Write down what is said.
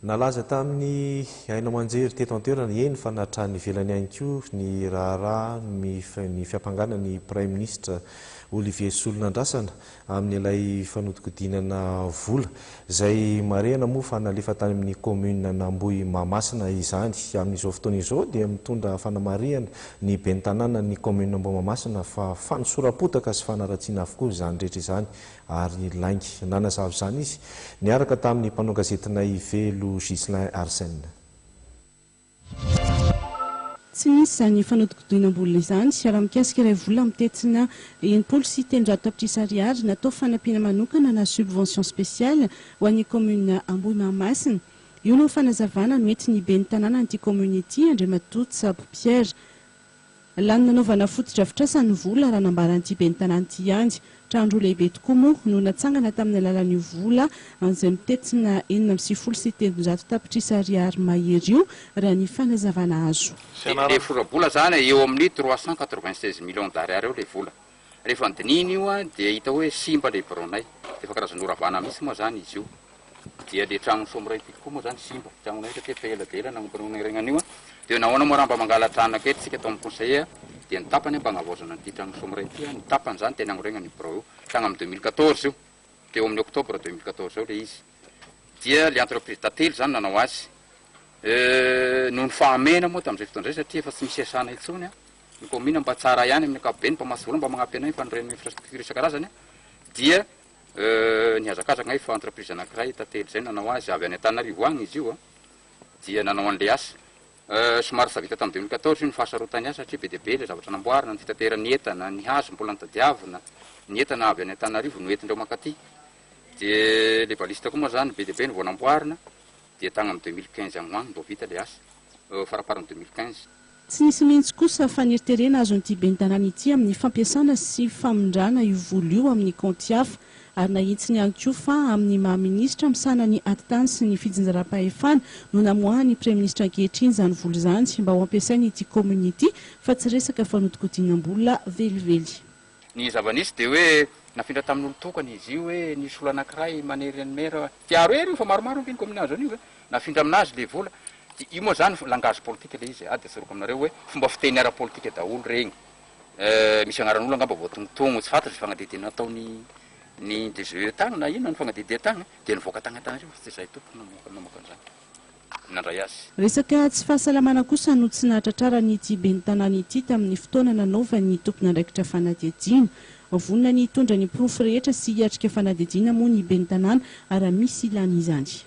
nalaza tamin'ny hainao manjery teto an-toerana eny fa natrany ivelany ihany koa ny raharaha ny fiampanganany Prime Ministre Olivier Solonandrasana amin'ny ilay fanodikodinana vola izay marena moa fa nalefa tany amin'ny commune n'Ambohi Mahamasina izany. Amin'izao fotoana izao dia mitondra fanamariana ny ben'ny tanàna ny commune n'Ambohi Mahamasina fa fanosorapotaka sy fanaratsiana avokoa izany rehetra izany ary laingy nanazava izany izy niaraka tamin'ny mpanao gazetinay Velo Gislin Arsène. Tsy nisy izany fanodikodinam-bola izany raha mikasika iray vola mitetsina enimpolo sy telonjato tapitrisa ariary natao fanampiana manokana na subvention spéciale ho an'ny commune Ambohi Mahamasina. Io no fanazavana no ety ny ben'ny tanàna an'ity commune ity Andriamatoto Tsabo Pierre. Lany nanaovana foto-drafitrasa ny vola raha nambaran'ity ben'ny tanàna ity ihany. Trandro lehibe tokoa moa no natsangana tamin'ny alalan'io vola izay mitetsina 9 sy telonjato tapitrisa ariary mahery io raha ny fanazavana azo. Le vola zany eo amin'ny 396 millions d'ariary eo le vola. Rehefa ndininy io dia hita hoe simba le bronay. Efa karazana oravana mihitsy moa zany izy io. Dia le trano somray koa moa zany simba. Tranonay satria feladela nanampanona regnany io. Dia nahoana moa raha mba mangala trano aketo tsika atao amin'ny conseiller dia ny tapany mba hagnavozana an'ity trano somray ity. Ny tapany zany tena agnoregnany bro io. Tagny amin'ny 2014 io. Dia eo amin'ny octobre 2014 eo le izy. Dia le entreprise tately zany nanao azy. Noho ny fahamena moa tamin'izay fotoana izay satria efa tsy misy asana intsony ny commune mba tsara ihany amin'ny ankapobeny mpamasy vola mba magnampy anay fanireny infrastructure isan-karazany dia nihazakazaka ngay fa entreprise anankiray tately zay nanao azy avy any Antananarivo agny izy io dia nanao an'le asa somary tsy vita tamin'ny 2014 io ny fahasarotany asa satria be dia be le zavatra namboarina ny fitaterany entana ny hazo mbola nitadiavina ny entana avy any Antananarivo no entindreo mankaty dia le baliste koa moa zany be dia be ny vao namboarina dia tagny amin'ny 2015 agny hoagny mbo vita le asa faraparany 2015. Tsy nisy mihitsy kosa faniriterena azon'ity ben'ny tanàna ity amin'ny fampiasana sy famondrana io vola io amin'ny compte hafa ary nahitsiny ihany koa fa amin'ny maha-ministra misana ny atitany sy ny fijinjaram-pahefana no namoahany Prime Ministre ankehitriny izany vola izany mba ho ampiasainy ity commune ity fa tsy resaka fanodikodinam-bola velively. Ny zava-nisy dia hoe nafindra tamin'olo tokana izy io hoe nisy olo anankiray manery ny mera fiaro ery io fa maromaro ny commune zany io nafindra aminazy le vola. Io moa zany langage politique le izy dia soroko aminareo hoe fomba fiteny ara-politique daholo regny. Misy agnaran'olo angamba voatongotongo tsy fantatry fagnadidina ataony ny DGE tagny na ino ny fagnadidia tagny dia nivoaka tagny Antananarivo tsy izay tompony namoaka an'izany nandray azy. Resaka tsy fahasalamana kosa no tsy nahatratrara n'ity ben'ny tanàna ity tamin'ny fotoana nanaovany tompona andraikitra fanadihadiana. Vonona ny tondra ny porofo rehetra sy hiatrika fanadihadiana moa ny ben'ny tanàna ary misy ilana izany.